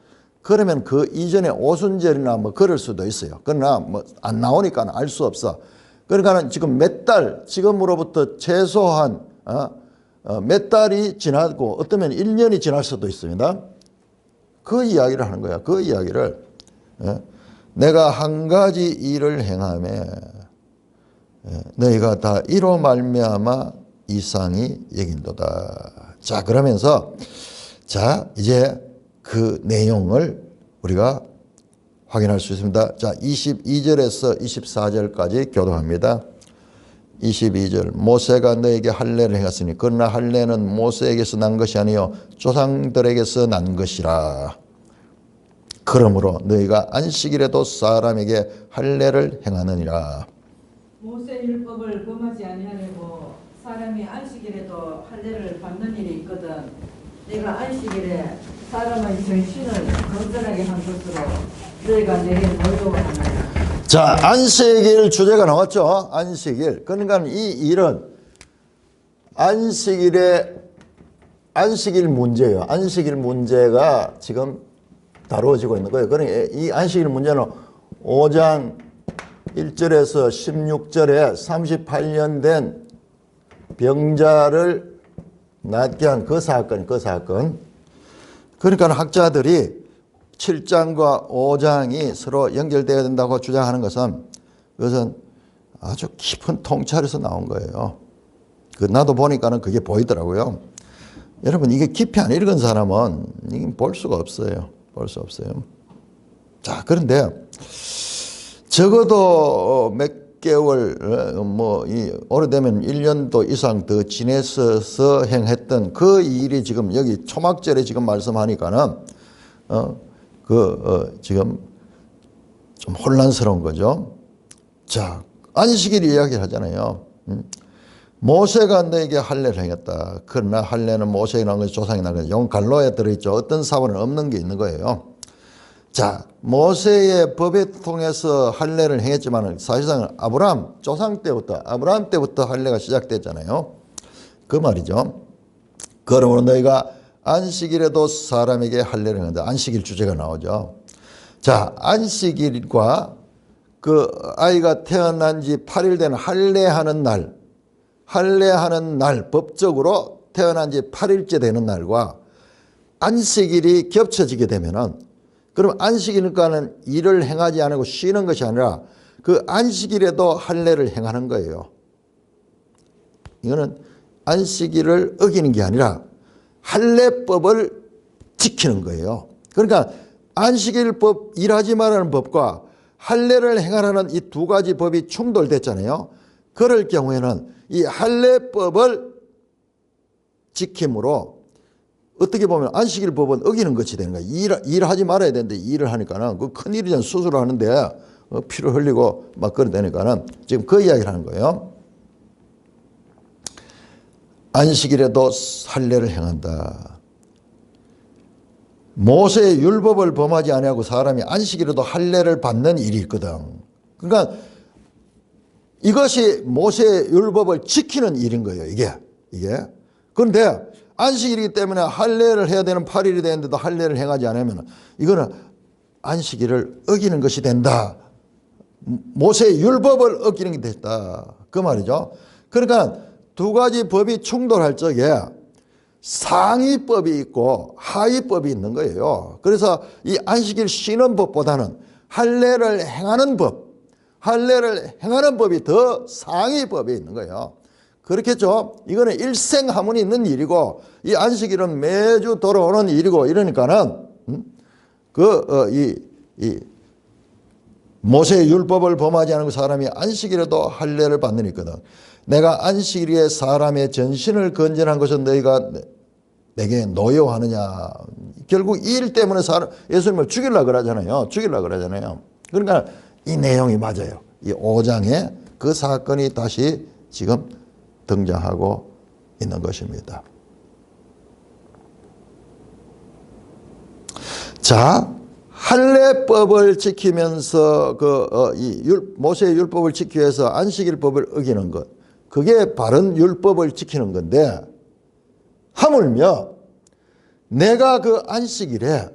A: 그러면 그 이전에 오순절이나 뭐 그럴 수도 있어요. 그러나 뭐 안 나오니까 알 수 없어. 그러니까 지금 몇 달, 지금으로부터 최소한 몇 달이 지나고 어쩌면 1년이 지날 수도 있습니다. 그 이야기를 하는 거야. 그 이야기를 내가 한 가지 일을 행하며 너희가 다 이로 말미암아 이상히 여긴도다. 자, 그러면서 자, 이제 그 내용을 우리가 확인할 수 있습니다. 자, 22절에서 24절까지 교독합니다. 22절 모세가 너에게 할례를 행했으니 그러나 할례는 모세에게서 난 것이 아니요 조상들에게서 난 것이라. 그러므로 너희가 안식일에도 사람에게 할례를 행하느니라.
B: 모세 율법을 범하지 아니하려고 사람이 안식일에도 할례를 받는 일이 있거든 내가 안식일에 사람의 정신을 건전하게 한 것으로 너희가 내게 노여워하느냐.
A: 자, 안식일 주제가 나왔죠. 안식일. 그러니까 이 일은 안식일 문제예요. 안식일 문제가 지금 다루어지고 있는 거예요. 그러니까 이 안식일 문제는 5장 1절에서 16절에 38년 된 병자를 낫게 한 그 사건. 그러니까 학자들이 7장과 5장이 서로 연결되어야 된다고 주장하는 것은 그것은 아주 깊은 통찰에서 나온 거예요. 나도 보니까는 그게 보이더라고요. 여러분, 이게 깊이 안 읽은 사람은 이게 볼 수가 없어요. 볼 수 없어요. 자, 그런데 적어도 몇 개월, 오래되면 1년도 이상 더 지내서 행했던 그 일이 지금 여기 초막절에 지금 말씀하니까는, 지금 좀 혼란스러운 거죠. 자, 안식일 이야기를 하잖아요. 모세가 너에게 할례를 행했다. 그러나 할례는 모세가 난 것이 조상이 난 것이 용갈로에 들어있죠. 어떤 사원은 없는 게 있는 거예요. 자, 모세의 법에 통해서 할례를 행했지만 사실상 조상 때부터 아브라함 때부터 할례가 시작됐잖아요. 그 말이죠. 그러므로 너희가 안식일에도 사람에게 할례를 행한다. 안식일 주제가 나오죠. 자, 안식일과 그 아이가 태어난 지 8일 된 할례하는 날, 법적으로 태어난 지 8일째 되는 날과 안식일이 겹쳐지게 되면은, 그럼 안식일과는 일을 행하지 않고 쉬는 것이 아니라 그 안식일에도 할례를 행하는 거예요. 이거는 안식일을 어기는 게 아니라 할례법을 지키는 거예요. 그러니까 안식일법, 일하지 말라는 법과 할례를 행하라는 이 두 가지 법이 충돌됐잖아요. 그럴 경우에는 이 할례법을 지킴으로 어떻게 보면 안식일 법은 어기는 것이 되는 거예요. 일하지 말아야 되는데 일을 하니까는 그 큰일이잖아요. 수술을 하는데 피를 흘리고 막 그래 되니까는 지금 그 이야기를 하는 거예요. 안식일에도 할례를 행한다. 모세의 율법을 범하지 아니하고 사람이 안식일에도 할례를 받는 일이 있거든. 그러니까 이것이 모세의 율법을 지키는 일인 거예요. 이게. 그런데 안식일이기 때문에 할례를 해야 되는 8일이 되는데도 할례를 행하지 않으면 이거는 안식일을 어기는 것이 된다. 모세의 율법을 어기는 게 됐다. 그 말이죠. 그러니까 두 가지 법이 충돌할 적에 상위법이 있고 하위법이 있는 거예요. 그래서 이 안식일 쉬는 법보다는 할례를 행하는 법이 더 상위법이 있는 거예요. 그렇겠죠. 이거는 일생하문이 있는 일이고 이 안식일은 매주 돌아오는 일이고 이러니까는 모세의 율법을 범하지 않은 사람이 안식일에도 할례를 받는 일 있거든. 내가 안식일에 사람의 전신을 건전한 것은 너희가 내게 노여워하느냐. 결국 이 일 때문에 예수님을 죽이려고 그러잖아요. 그러니까 이 내용이 맞아요. 이 5장에 그 사건이 다시 지금 등장하고 있는 것입니다. 자, 할례법을 지키면서 모세의 율법을 지키기 위해서 안식일법을 어기는 것, 그게 바른 율법을 지키는 건데, 하물며 내가 그 안식일에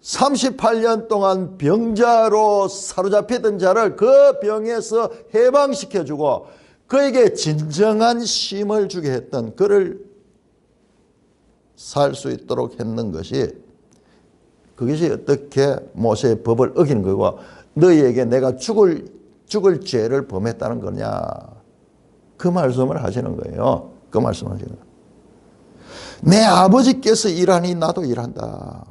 A: 38년 동안 병자로 사로잡히던 자를 그 병에서 해방시켜주고 그에게 진정한 쉼을 주게 했던 그를 살 수 있도록 했는 것이, 그것이 어떻게 모세의 법을 어기는 거고 너희에게 내가 죽을 죄를 범했다는 거냐. 그 말씀을 하시는 거예요. 그 말씀을 하시는 거예요. 내 아버지께서 일하니 나도 일한다.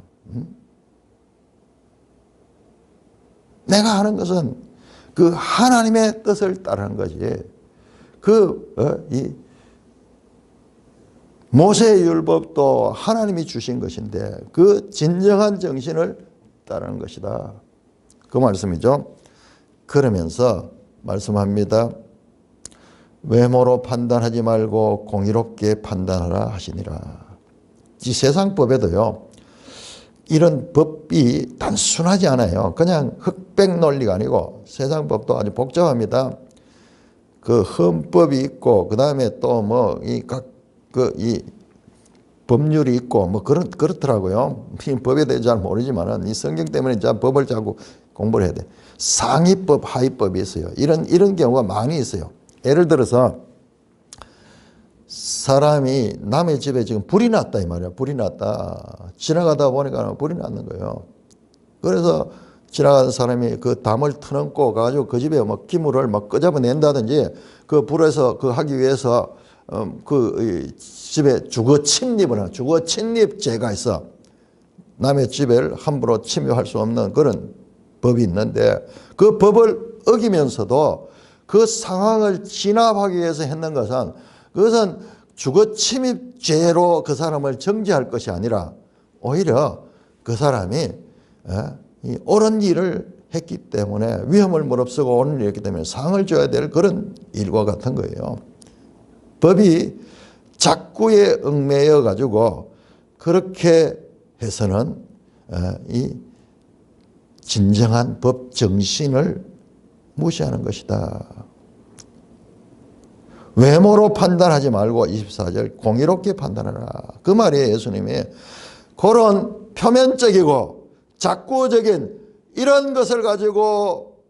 A: 내가 하는 것은 그 하나님의 뜻을 따르는 거지. 이 모세의 율법도 하나님이 주신 것인데 그 진정한 정신을 있다는 것이다. 그 말씀이죠. 그러면서 말씀합니다. 외모로 판단하지 말고 공의롭게 판단하라 하시니라. 이 세상법에도요, 이런 법이 단순하지 않아요. 그냥 흑백 논리가 아니고 세상법도 아주 복잡합니다. 그 헌법이 있고, 그 다음에 또 뭐, 이 법률이 있고, 뭐, 그렇더라고요. 법에 대해 잘 모르지만은, 이 성경 때문에 법을 자꾸 공부를 해야 돼. 상위법, 하위법이 있어요. 이런 경우가 많이 있어요. 예를 들어서, 사람이 남의 집에 지금 불이 났다, 이 말이야. 불이 났다. 지나가다 보니까 불이 났는 거예요. 그래서 지나가는 사람이 그 담을 터넘고 가지고 그 집에 뭐 기물을 막 끄집어낸다든지 그 불에서 그 하기 위해서 그 집에 주거 침입죄가 있어. 남의 집을 함부로 침입할 수 없는 그런 법이 있는데 그 법을 어기면서도 그 상황을 진압하기 위해서 했는 것은 그것은 주거 침입죄로 그 사람을 정죄할 것이 아니라 오히려 그 사람이 이 옳은 일을 했기 때문에 위험을 무릅쓰고 옳은 일을 했기 때문에 상을 줘야 될 그런 일과 같은 거예요. 법이 작구에 얽매여 가지고 그렇게 해서는 이 진정한 법 정신을 무시하는 것이다. 외모로 판단하지 말고 24절 공의롭게 판단하라. 그 말이에요. 예수님이 그런 표면적이고 작구적인 이런 것을 가지고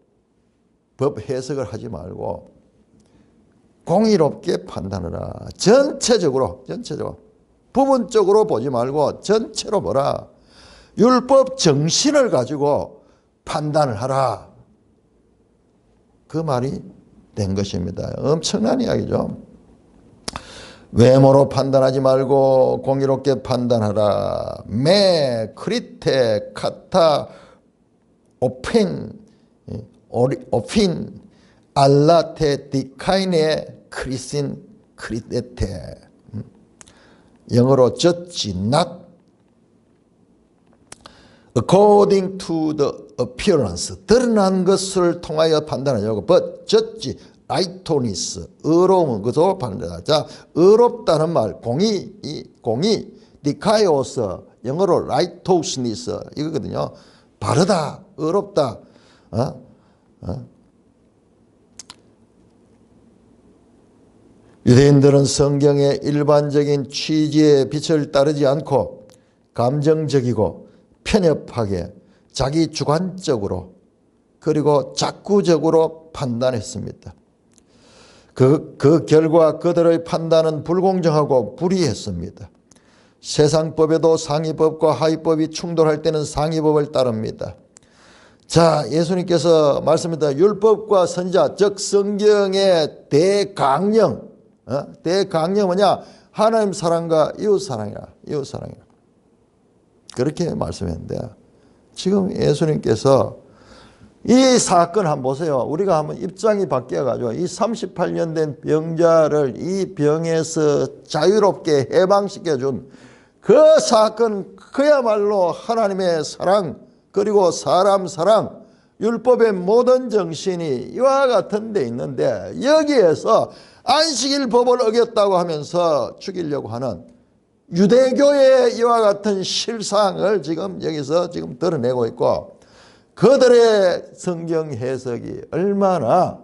A: 법 해석을 하지 말고 공의롭게 판단하라. 전체적으로 부분적으로 보지 말고 전체로 보라. 율법 정신을 가지고 판단을 하라. 그 말이 된 것입니다. 엄청난 이야기죠. 외모로 판단하지 말고 공의롭게 판단하라. 메, 크리테, 카타, 오핀, 알라테, 디카이네, 크리신, 크리테테. 영어로 judge not according to the appearance. 드러난 것을 통하여 판단하려고 but judge rightness. 의로움은 그것으로 판단하자. 자, 의롭다는 말, 공의, dikaios, 영어로 righteousness 이거거든요. 바르다, 의롭다. 유대인들은 성경의 일반적인 취지의 빛을 따르지 않고 감정적이고 편협하게 자기 주관적으로 그리고 작구적으로 판단했습니다. 그 결과 그들의 판단은 불공정하고 불의했습니다. 세상법에도 상위법과 하위법이 충돌할 때는 상위법을 따릅니다. 자, 예수님께서 말씀합니다. 율법과 선지자, 즉 성경의 대강령, 대강령 뭐냐? 하나님 사랑과 이웃 사랑이라. 그렇게 말씀했는데 지금 예수님께서 이 사건 한번 보세요. 우리가 한번 입장이 바뀌어가지고 이 38년 된 병자를 이 병에서 자유롭게 해방시켜준 그 사건, 그야말로 하나님의 사랑 그리고 사람 사랑, 율법의 모든 정신이 이와 같은 데 있는데 여기에서 안식일 법을 어겼다고 하면서 죽이려고 하는 유대교의 이와 같은 실상을 지금 여기서 지금 드러내고 있고 그들의 성경 해석이 얼마나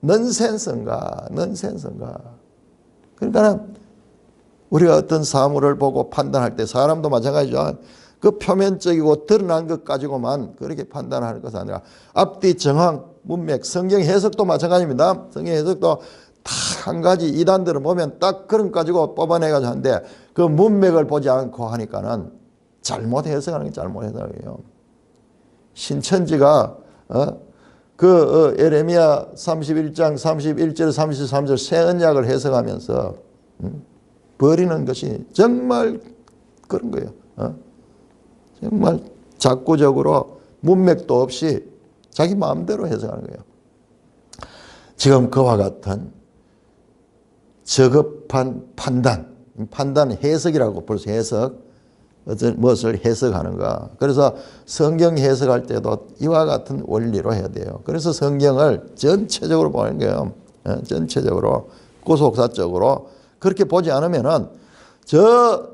A: 넌센스인가. 그러니까 우리가 어떤 사물을 보고 판단할 때 사람도 마찬가지죠. 그 표면적이고 드러난 것 가지고만 그렇게 판단하는 것이 아니라 앞뒤 정황, 문맥, 성경 해석도 마찬가지입니다. 성경 해석도 다 한 가지 이단들을 보면 딱 그런 가지고 뽑아내가지고 하는데 그 문맥을 보지 않고 하니까는 잘못 해석하는 게 잘못 해석이에요. 신천지가 에레미야 31장 31절 33절 새 언약을 해석하면서 버리는 것이 정말 그런 거예요. 정말 작구적으로 문맥도 없이 자기 마음대로 해석하는 거예요. 지금 그와 같은 저급한 판단 해석이라고 벌써 해석, 어떤 무엇을 해석하는가. 그래서 성경 해석할 때도 이와 같은 원리로 해야 돼요. 그래서 성경을 전체적으로 보는 거예요. 전체적으로 구속사적으로 그렇게 보지 않으면은 저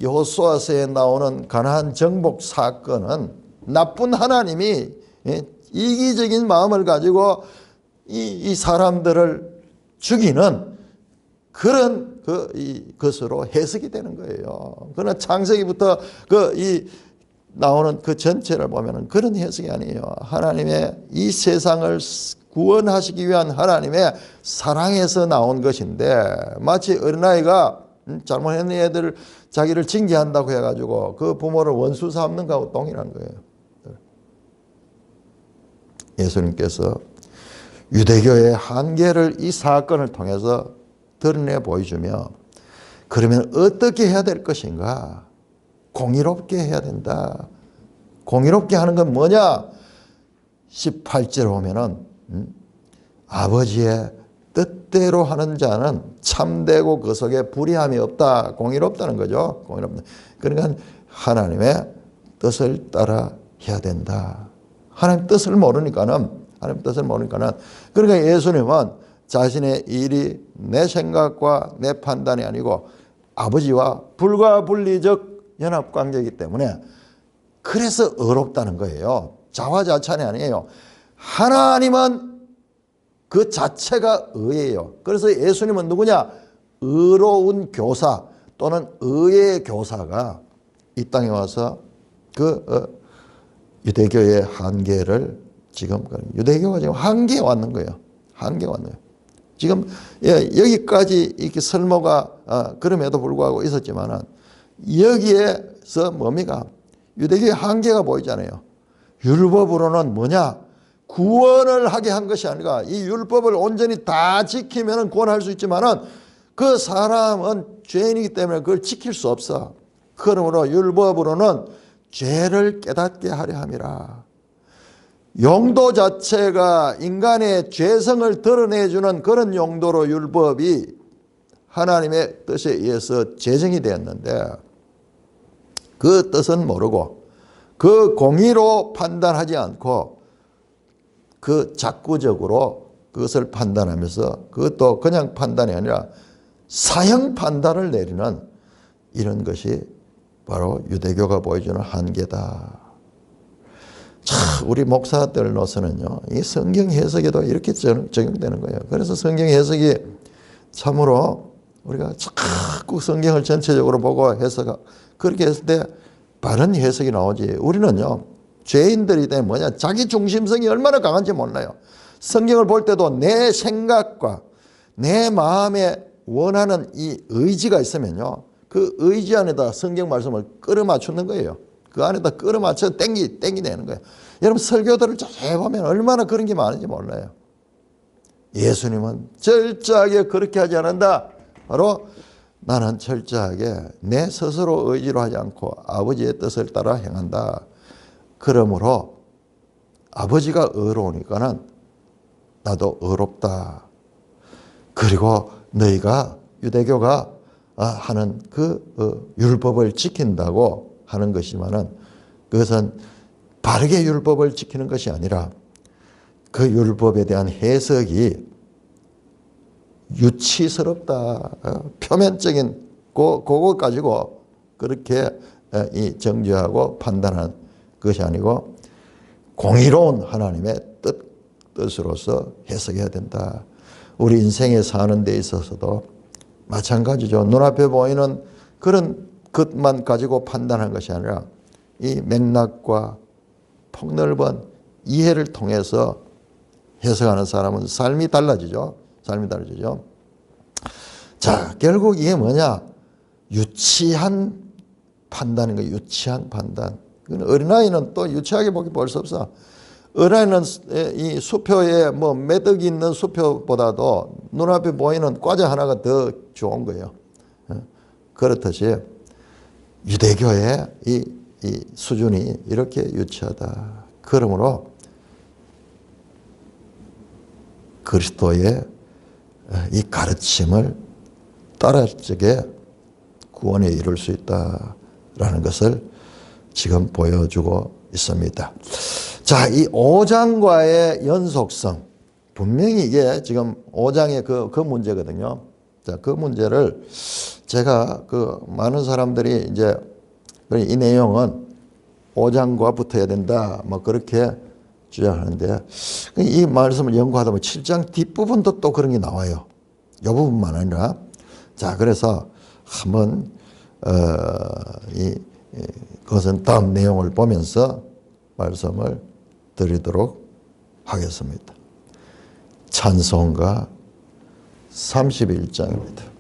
A: 여호수아서에 나오는 가나안 정복 사건은 나쁜 하나님이 이기적인 마음을 가지고 이 사람들을 죽이는 그런 것으로 해석이 되는 거예요. 그러나 창세기부터 나오는 그 전체를 보면은 그런 해석이 아니에요. 하나님의 이 세상을 구원하시기 위한 하나님의 사랑에서 나온 것인데, 마치 어린아이가 잘못했는 애들을 자기를 징계한다고 해가지고 그 부모를 원수 삼는 거하고 동일한 거예요. 예수님께서 유대교의 한계를 이 사건을 통해서 드러내 보여주며, 그러면 어떻게 해야 될 것인가? 공의롭게 해야 된다. 공의롭게 하는 건 뭐냐? 18절 보면은 아버지의 뜻대로 하는 자는 참되고 그 속에 불의함이 없다. 공의롭다는 거죠. 공의롭다. 그러니까 하나님의 뜻을 따라 해야 된다. 하나님 뜻을 모르니까는 그러니까 예수님은 자신의 일이 내 생각과 내 판단이 아니고 아버지와 불가분리적 연합관계이기 때문에 그래서 의롭다는 거예요. 자화자찬이 아니에요. 하나님은 그 자체가 의예요. 그래서 예수님은 누구냐? 의로운 교사 또는 의의 교사가 이 땅에 와서 유대교의 한계를 지금 유대교가 지금 한계에 왔는 거예요. 한계에 왔는 거예요. 지금 여기까지 이렇게 설모가 그럼에도 불구하고 있었지만은 여기에서 뭡니까? 유대교의 한계가 보이잖아요. 율법으로는 뭐냐? 구원을 하게 한 것이 아니라 이 율법을 온전히 다 지키면 구원할 수 있지만은 그 사람은 죄인이기 때문에 그걸 지킬 수 없어. 그러므로 율법으로는 죄를 깨닫게 하려 함이라. 용도 자체가 인간의 죄성을 드러내주는 그런 용도로 율법이 하나님의 뜻에 의해서 제정이 되었는데, 그 뜻은 모르고 그 공의로 판단하지 않고 그 작구적으로 그것을 판단하면서, 그것도 그냥 판단이 아니라 사형 판단을 내리는 이런 것이 바로 유대교가 보여주는 한계다. 우리 목사들로서는요, 이 성경 해석에도 이렇게 적용되는 거예요. 그래서 성경 해석이 참으로 우리가 자꾸 성경을 전체적으로 보고 그렇게 했을 때 바른 해석이 나오지. 우리는요, 죄인들이 되면 뭐냐? 자기 중심성이 얼마나 강한지 몰라요. 성경을 볼 때도 내 생각과 내 마음에 원하는 이 의지가 있으면요, 그 의지 안에다 성경 말씀을 끌어맞추는 거예요. 그 안에다 끌어맞춰 땡기내는 거예요. 여러분, 설교들을 자세히 보면 얼마나 그런 게 많은지 몰라요. 예수님은 철저하게 그렇게 하지 않는다. 바로 나는 철저하게 내 스스로 의지로 하지 않고 아버지의 뜻을 따라 행한다. 그러므로 아버지가 의로우니까는 나도 의롭다. 그리고 너희가 유대교가 하는 율법을 지킨다고 하는 것이지만은 그것은 바르게 율법을 지키는 것이 아니라 그 율법에 대한 해석이 유치스럽다. 표면적인 그거 가지고 그렇게 정죄하고 판단하는 것이 아니고 공의로운 하나님의 뜻으로서 해석해야 된다. 우리 인생에 사는 데 있어서도 마찬가지죠. 눈앞에 보이는 그런 것만 가지고 판단하는 것이 아니라 이 맥락과 폭넓은 이해를 통해서 해석하는 사람은 삶이 달라지죠. 자, 결국 이게 뭐냐? 유치한 판단인 거예요. 유치한 판단. 어린아이는 또 유치하게 볼 수 없어. 어린아이는 이 수표에 매덕이 있는 수표보다도 눈앞에 보이는 과자 하나가 더 좋은 거예요. 그렇듯이 유대교의 이 수준이 이렇게 유치하다. 그러므로 그리스도의 이 가르침을 따라지게 구원에 이를 수 있다라는 것을 지금 보여주고 있습니다. 자, 이 5장과의 연속성. 분명히 이게 지금 5장의 그 문제거든요. 자, 그 문제를 제가 많은 사람들이 이제 이 내용은 5장과 붙어야 된다. 뭐 그렇게 주장하는데 이 말씀을 연구하다 보면 7장 뒷부분도 또 그런 게 나와요. 이 부분만 아니라. 자, 그래서 한번 그것은 다음 내용을 보면서 말씀을 드리도록 하겠습니다. 찬송가 31장입니다.